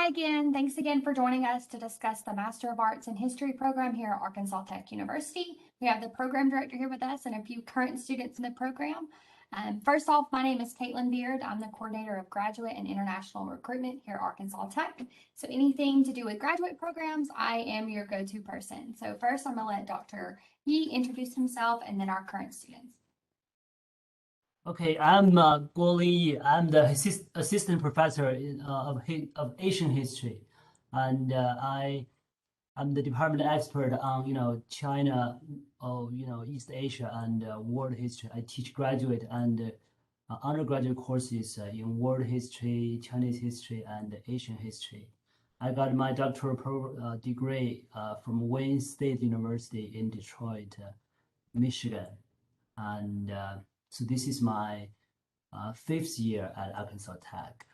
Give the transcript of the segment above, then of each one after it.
Hi again. Thanks again for joining us to discuss the Master of Arts in History program here at Arkansas Tech University. We have the program director here with us and a few current students in the program. First off, my name is Caitlin Beard. I'm the coordinator of graduate and international recruitment here at Arkansas Tech. So anything to do with graduate programs, I am your go-to person. So first, I'm going to let Dr. Yi introduce himself and then our current students. Okay, I'm Guolin Yi. I'm the assistant professor of Asian history, and I'm the department expert on China, East Asia and world history. I teach graduate and undergraduate courses in world history, Chinese history, and Asian history. I got my doctoral degree from Wayne State University in Detroit, Michigan, and so this is my 5th year at Arkansas Tech.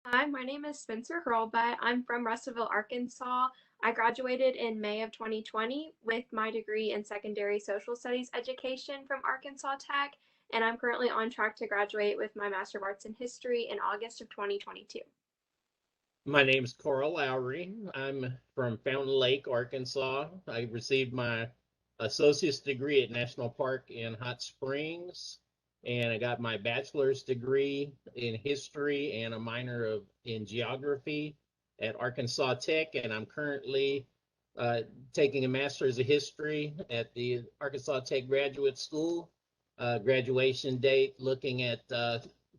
Hi, my name is Spencer Hurlbutt. I'm from Russellville, Arkansas. I graduated in May of 2020 with my degree in secondary social studies education from Arkansas Tech, and I'm currently on track to graduate with my Master of Arts in History in August of 2022. My name's Carl Lowry. I'm from Fountain Lake, Arkansas. I received my associate's degree at National Park in Hot Springs, and I got my bachelor's degree in history and a minor in geography at Arkansas Tech, and I'm currently taking a master's of history at the Arkansas Tech Graduate School. Graduation date looking at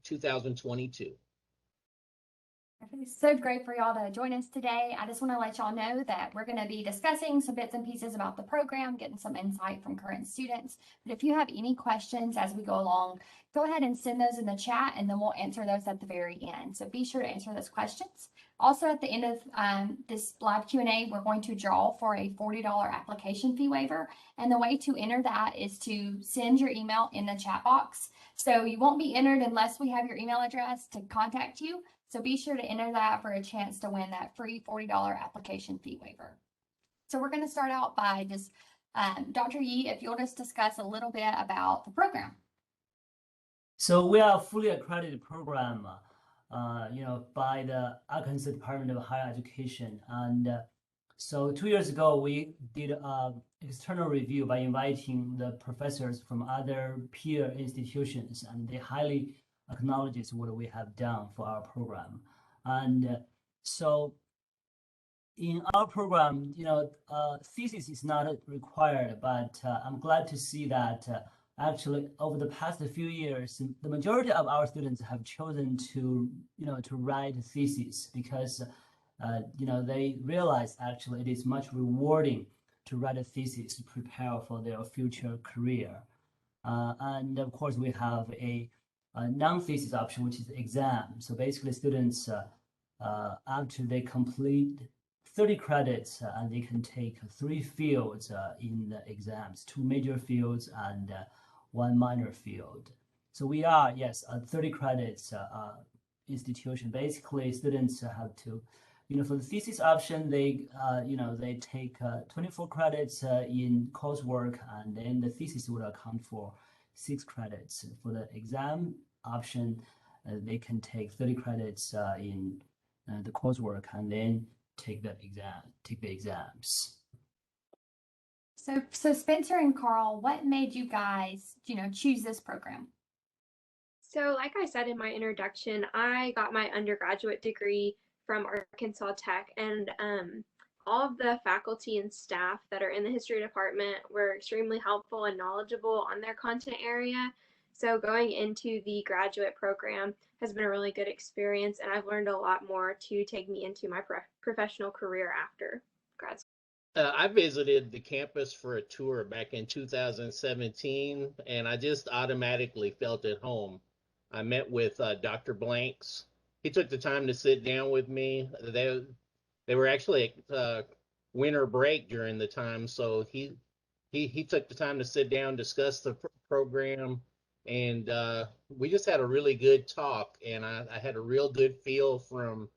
2022. It's so great for y'all to join us today. I just want to let y'all know that we're going to be discussing some bits and pieces about the program, getting some insight from current students. But if you have any questions as we go along, go ahead and send those in the chat and then we'll answer those at the very end. So be sure to answer those questions. Also, at the end of this live Q&A, we're going to draw for a $40 application fee waiver. And the way to enter that is to send your email in the chat box. So you won't be entered unless we have your email address to contact you. So be sure to enter that for a chance to win that free $40 application fee waiver. So we're going to start out by just, Dr. Yi, if you'll just discuss a little bit about the program. So we are a fully accredited program, by the Arkansas Department of Higher Education. And so 2 years ago, we did an external review by inviting the professors from other peer institutions, and they highly acknowledges what we have done for our program. And so in our program, thesis is not required, but I'm glad to see that actually over the past few years, the majority of our students have chosen to write a thesis because they realize actually it is much rewarding to write a thesis to prepare for their future career. And of course, we have a non-thesis option, which is exam. So basically, students, after they complete 30 credits, and they can take 3 fields in the exams, 2 major fields and 1 minor field. So we are, yes, a 30 credits institution. Basically, students have to, for the thesis option, they take 24 credits in coursework, and then the thesis would account for 6 credits. For the exam option, they can take 30 credits in the coursework and then take the exams. So Spencer and Carl, what made you guys, choose this program? So like I said in my introduction, I got my undergraduate degree from Arkansas Tech, and all of the faculty and staff that are in the history department were extremely helpful and knowledgeable on their content area. So going into the graduate program has been a really good experience, and I've learned a lot more to take me into my professional career after grad school. I visited the campus for a tour back in 2017, and I just automatically felt at home. I met with Dr. Blanks. He took the time to sit down with me. They were actually at winter break during the time, so he took the time to sit down, discuss the program, and we just had a really good talk. And I had a real good feel from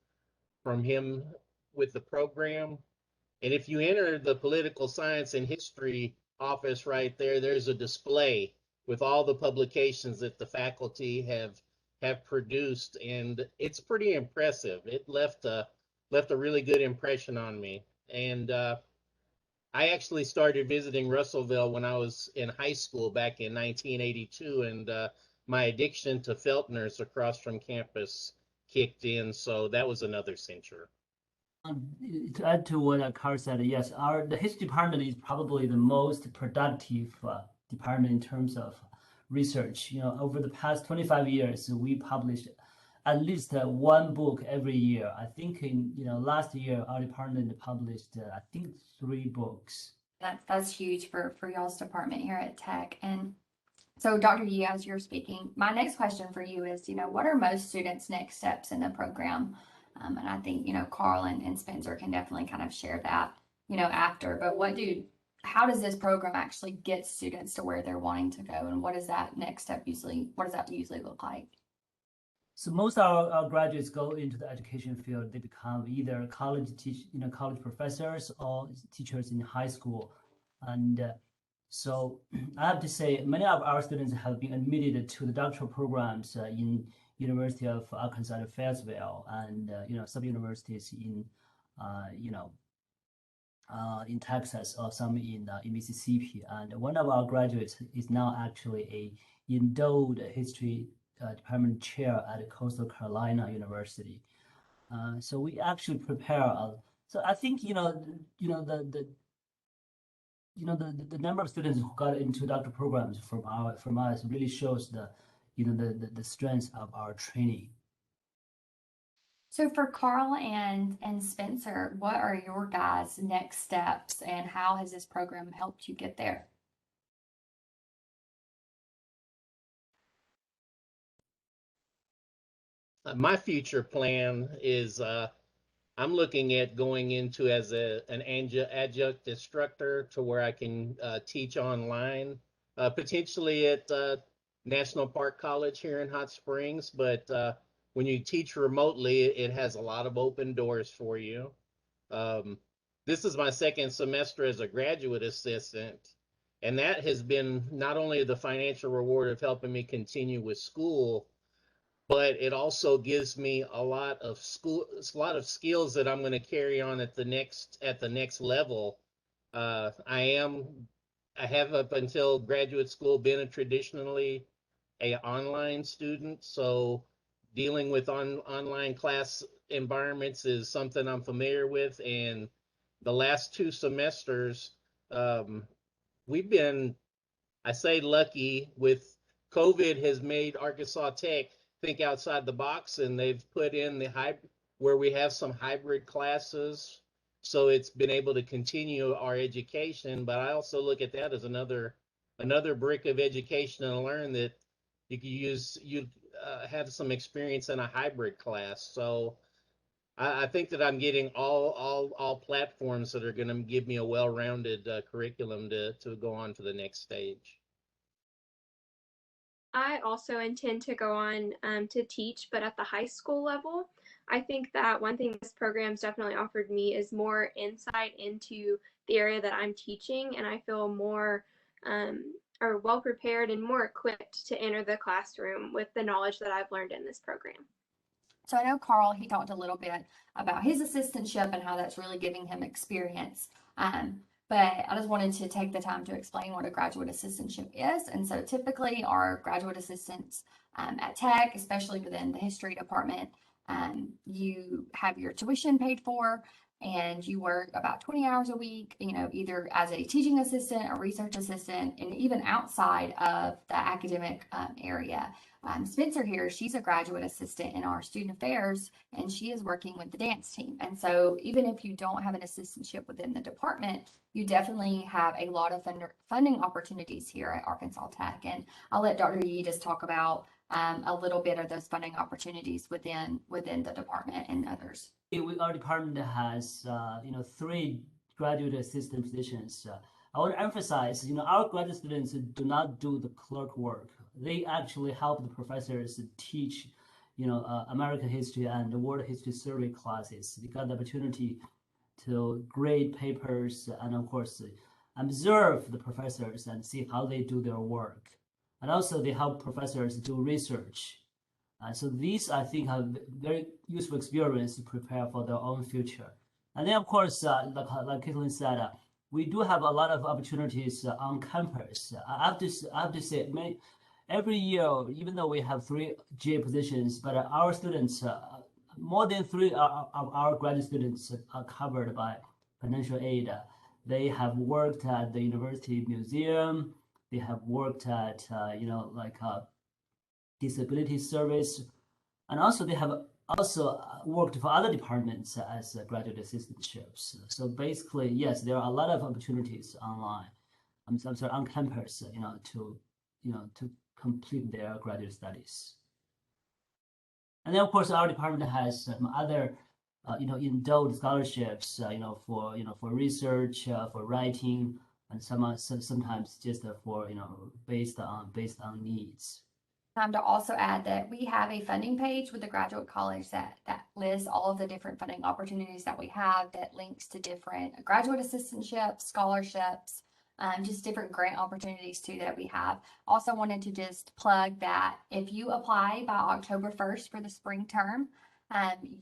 him with the program. And if you enter the political science and history office right there, there's a display with all the publications that the faculty have have produced, and it's pretty impressive. It left a really good impression on me. And I actually started visiting Russellville when I was in high school back in 1982, and my addiction to Feltner's across from campus kicked in, so that was another cincher. To add to what Carl said, yes, the history department is probably the most productive department in terms of research. Over the past 25 years, we published at least one book every year. I think last year our department published I think 3 books. That's huge for y'all's department here at Tech. And so, Dr. Yee, as you're speaking, my next question for you is, what are most students' next steps in the program? And I think, Carl and Spencer can definitely kind of share that, after. But how does this program actually get students to where they're wanting to go? And what does that next step what does that usually look like? So most of our graduates go into the education field. They become either college professors or teachers in high school. And so I have to say, many of our students have been admitted to the doctoral programs in University of Arkansas at Fayetteville and some universities in Texas or some in Mississippi. And one of our graduates is now actually a endowed history department chair at Coastal Carolina University. So we actually prepare. So I think the number of students who got into doctoral programs from us really shows the strength of our training. So for Carl and Spencer, what are your guys' next steps, and how has this program helped you get there? My future plan is I'm looking at going into as an adjunct instructor to where I can teach online, potentially at National Park College here in Hot Springs. But when you teach remotely, it has a lot of open doors for you. This is my second semester as a graduate assistant, and that has been not only the financial reward of helping me continue with school, but it also gives me a lot of skills that I'm going to carry on at the next level. I have up until graduate school been traditionally a online student, so dealing with online class environments is something I'm familiar with. And the last 2 semesters, we've been, I say, lucky. With COVID has made Arkansas Tech think outside the box, and they've put in where we have some hybrid classes, so it's been able to continue our education. But I also look at that as another brick of education and learn that you have some experience in a hybrid class. So I think that I'm getting all platforms that are going to give me a well-rounded curriculum to go on to the next stage. I also intend to go on to teach, but at the high school level. I think that one thing this program's definitely offered me is more insight into the area that I'm teaching, and I feel more or well prepared and more equipped to enter the classroom with the knowledge that I've learned in this program. So I know Carl, he talked a little bit about his assistantship and how that's really giving him experience. But I just wanted to take the time to explain what a graduate assistantship is. And so typically our graduate assistants at Tech, especially within the history department, you have your tuition paid for and you work about 20 hours a week, either as a teaching assistant or research assistant, and even outside of the academic area. Spencer here, she's a graduate assistant in our student affairs, and she is working with the dance team. And so even if you don't have an assistantship within the department, you definitely have a lot of funding opportunities here at Arkansas Tech. And I'll let Dr. Yee just talk about a little bit of those funding opportunities within the department and others. Our department has 3 graduate assistant positions. I want to emphasize, our graduate students do not do the clerk work. They actually help the professors teach, American history and the world history survey classes. They got the opportunity to grade papers and, of course, observe the professors and see how they do their work. And also they help professors do research. So these, I think, are very useful experience to prepare for their own future. And then, of course, like Caitlin said, we do have a lot of opportunities on campus. I have to say, every year, even though we have 3 GA positions, but our students, more than 3 of our graduate students are covered by financial aid. They have worked at the university museum. They have worked at, disability service, and also they have also worked for other departments as graduate assistantships. So basically, yes, there are a lot of opportunities online. I'm sorry, on campus, to complete their graduate studies. And then, of course, our department has some other, endowed scholarships, for research, for writing, and sometimes just for, based on needs. To also add that we have a funding page with the Graduate College that lists all of the different funding opportunities that we have, that links to different graduate assistantships, scholarships, just different grant opportunities too that we have. Also wanted to just plug that if you apply by October 1st for the spring term,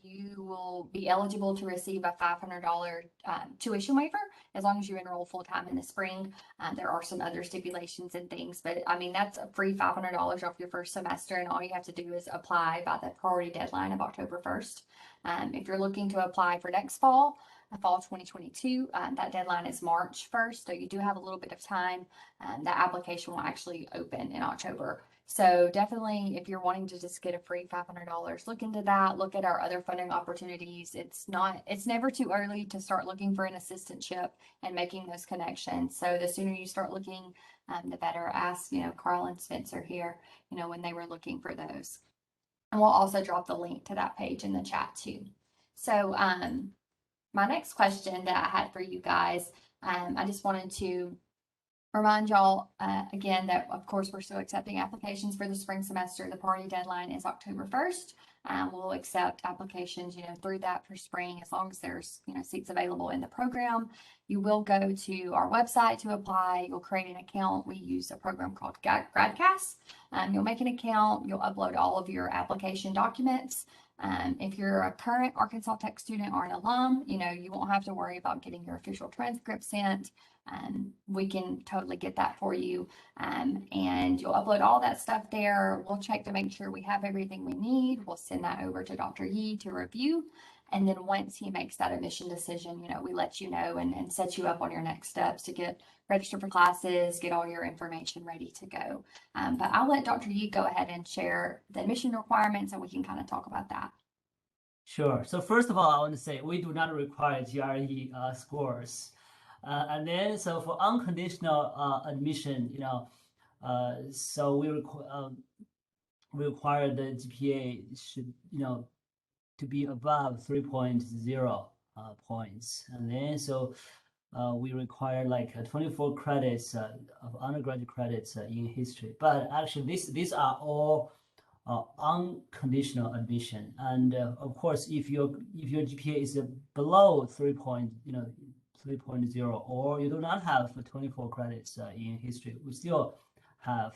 you will be eligible to receive a $500 tuition waiver as long as you enroll full-time in the spring. There are some other stipulations and things, but I mean, that's a free $500 off your first semester, and all you have to do is apply by the priority deadline of October 1st. If you're looking to apply for next fall 2022, that deadline is March 1st, so you do have a little bit of time. That application will actually open in October. So definitely, if you're wanting to just get a free $500, look into that. Look at our other funding opportunities. It's never too early to start looking for an assistantship and making those connections. So the sooner you start looking, the better. Ask, Carl and Spencer here, when they were looking for those. And we'll also drop the link to that page in the chat too. So my next question that I had for you guys, I just wanted to remind y'all again that, of course, we're still accepting applications for the spring semester. The priority deadline is October 1st. We'll accept applications, through that for spring, as long as there's, seats available in the program. You will go to our website to apply. You'll create an account. We use a program called GradCast. You'll make an account. You'll upload all of your application documents. If you're a current Arkansas Tech student or an alum, you won't have to worry about getting your official transcript sent. We can totally get that for you. And you'll upload all that stuff there. We'll check to make sure we have everything we need. We'll send that over to Dr. Yee to review. And then once he makes that admission decision, we let you know and set you up on your next steps to get registered for classes, get all your information ready to go. But I'll let Dr. Yee go ahead and share the admission requirements, and we can kind of talk about that. Sure. So first of all, I want to say we do not require GRE scores. And then, so for unconditional admission, so we require the GPA should, to be above 3.0 points. And then, so we require like 24 credits of undergraduate credits in history. But actually, these are all unconditional admission. And of course, if your GPA is below 3.0, or you do not have 24 credits in history, we still have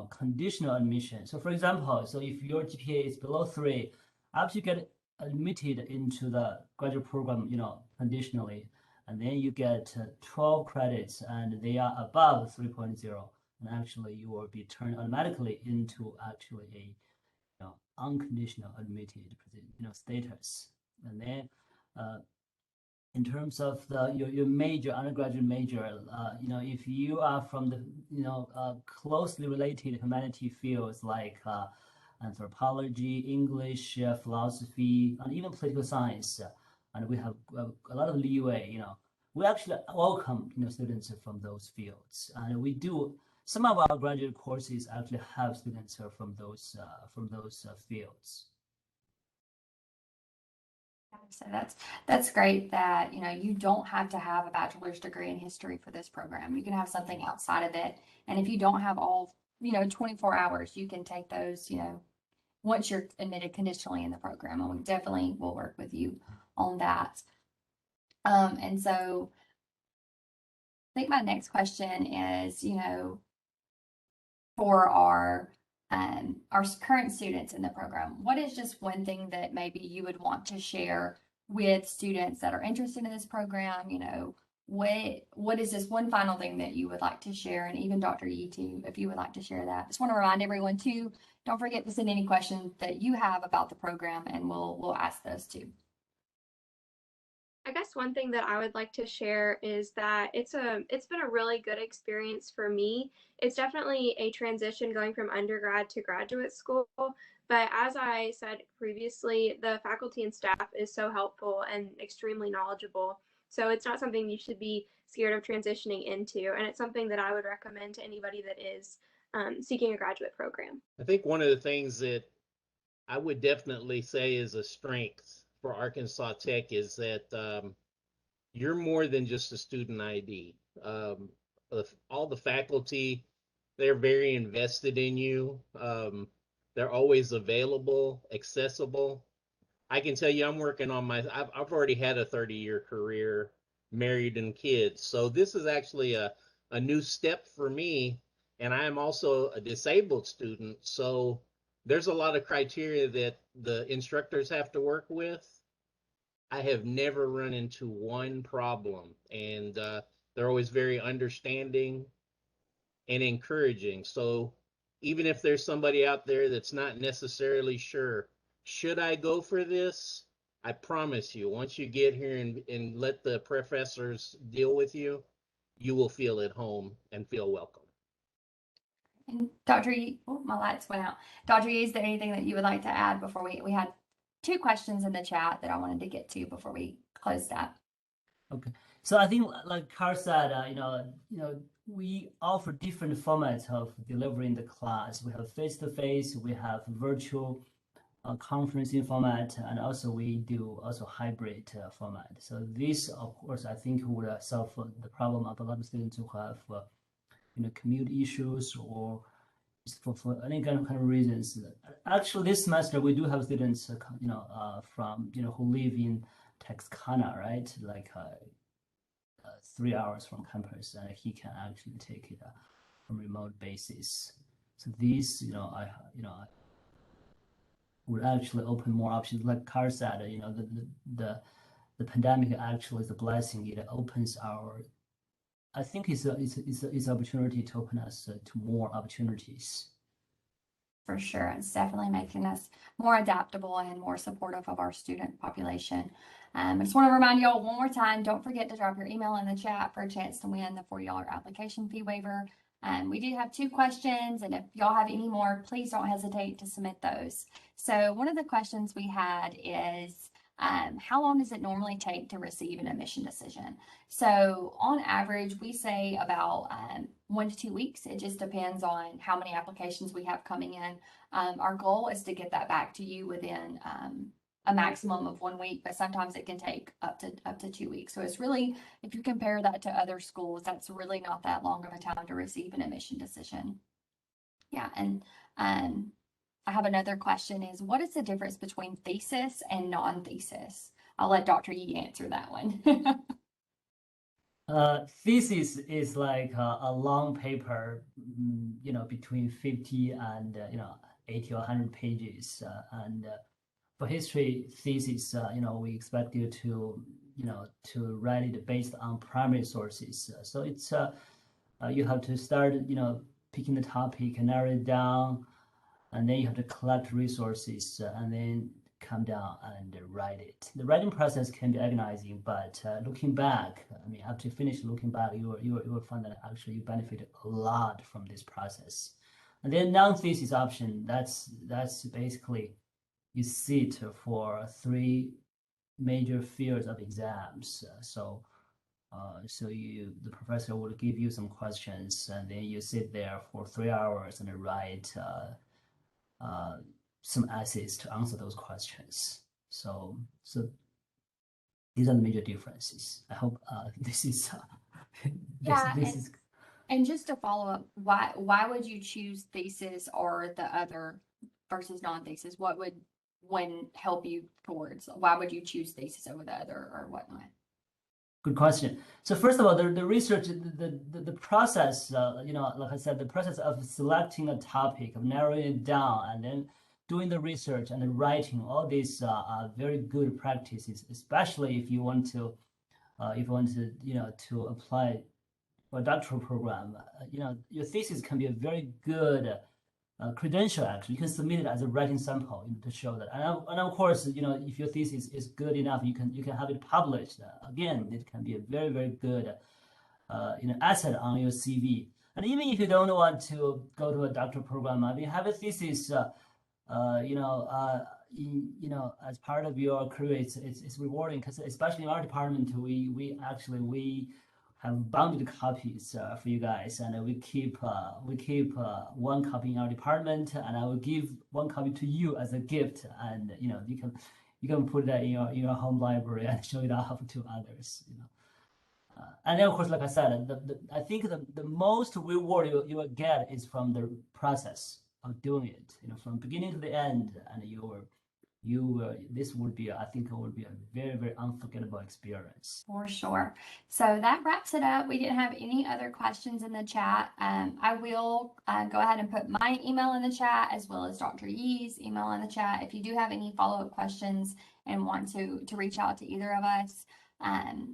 conditional admission. So for example, so if your GPA is below 3, after you get admitted into the graduate program, conditionally, and then you get 12 credits and they are above 3.0, and actually you will be turned automatically into actually a unconditional admitted status. And then in terms of your major, undergraduate major, if you are from the closely related humanity fields like anthropology, English, philosophy, and even political science, and we have a lot of leeway. We actually welcome students from those fields, and we do. Some of our graduate courses actually have students from those fields. So that's great that you don't have to have a bachelor's degree in history for this program. You can have something outside of it, and if you don't have all 24 hours, you can take those once you're admitted conditionally in the program, and we definitely will work with you on that. And so I think my next question is, for our our current students in the program, what is just one thing that maybe you would want to share with students that are interested in this program? You know, what is this one final thing that you would like to share? And even Dr. Yee too, if you would like to share that. Just want to remind everyone too, don't forget to send any questions that you have about the program, and we'll ask those too. I guess one thing that I would like to share is that it's been a really good experience for me. It's definitely a transition going from undergrad to graduate school, but as I said previously, the faculty and staff is so helpful and extremely knowledgeable. So it's not something you should be scared of transitioning into, and it's something that I would recommend to anybody that is seeking a graduate program. I think one of the things that I would definitely say is a strength for Arkansas Tech is that you're more than just a student ID. All the faculty, they're very invested in you. They're always available, accessible. I can tell you, I'm working on I've already had a 30-year career, married and kids. So this is actually a new step for me. And I am also a disabled student. So there's a lot of criteria that the instructors have to work with. I have never run into one problem, and they're always very understanding and encouraging. So even if there's somebody out there that's not necessarily sure, should I go for this? I promise you, once you get here and let the professors deal with you, you will feel at home and feel welcome. And Dr. Yee, oh, my lights went out. Dr. Yee, is there anything that you would like to add before we had two questions in the chat that I wanted to get to before we closed up? Okay, so I think, like Carl said, we offer different formats of delivering the class. We have face-to-face, we have virtual conferencing format, and also we do also hybrid format. So this, of course, I think would solve the problem of a lot of students who have, commute issues or for any kind of reasons. Actually, this semester we do have students, from who live in Texarkana, right? Like 3 hours from campus, and he can actually take it from remote basis. So these, I would actually open more options. Like Carl said, the pandemic actually is a blessing. It opens our, I think it's an opportunity to open us to more opportunities. For sure. It's definitely making us more adaptable and more supportive of our student population. I just want to remind y'all one more time, don't forget to drop your email in the chat for a chance to win the $40 application fee waiver. We do have two questions, and if y'all have any more, please don't hesitate to submit those. So one of the questions we had is, how long does it normally take to receive an admission decision? So on average, we say about 1 to 2 weeks. It just depends on how many applications we have coming in. Our goal is to get that back to you within a maximum of 1 week, but sometimes it can take up to 2 weeks. So it's really, if you compare that to other schools, that's really not that long of a time to receive an admission decision. Yeah, and I have another question is, what is the difference between thesis and non-thesis? I'll let Dr. Yee answer that one. Thesis is like a long paper, between 50 and 80 or 100 pages, and for history thesis, we expect you to write it based on primary sources. So it's you have to start picking the topic and narrow it down, and then you have to collect resources and then come down and write it. The writing process can be agonizing, but looking back, after you finish looking back, you will find that actually you benefit a lot from this process. And then non-thesis option, that's basically you sit for 3 major fields of exams. So the professor will give you some questions, and then you sit there for 3 hours and write some essays to answer those questions. So these are the major differences. I hope this is and just to follow up, why would you choose thesis or the other versus non-thesis? What would one help you towards? Why would you choose thesis over the other or whatnot? Good question. So first of all, the research, the process, like I said, the process of selecting a topic, of narrowing it down, and then doing the research and then writing, all these are very good practices, especially if you want to, to apply for a doctoral program. Your thesis can be a very good credential. Actually, you can submit it as a writing sample, to show that. And of course, if your thesis is good enough, you can have it published. Again, it can be a very, very good asset on your CV. And even if you don't want to go to a doctoral program, I mean, have a thesis, as part of your career, it's rewarding, because especially in our department, we have bounded copies for you guys, and we keep one copy in our department, and I will give one copy to you as a gift, and you can put that in your home library and show it off to others. And then of course, like I said, I think the most reward you will get is from the process of doing it, from beginning to the end, and this would be, I think it would be a very, very unforgettable experience. For sure. So that wraps it up. We didn't have any other questions in the chat. I will go ahead and put my email in the chat, as well as Dr. Yee's email in the chat, if you do have any follow-up questions and want to reach out to either of us.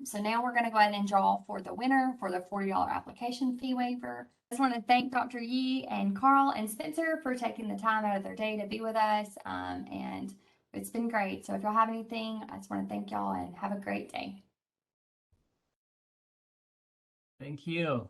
So now we're going to go ahead and draw for the winner for the $40 application fee waiver. I just want to thank Dr. Yee and Carl and Spencer for taking the time out of their day to be with us. And it's been great. So if y'all have anything, I just want to thank y'all and have a great day. Thank you.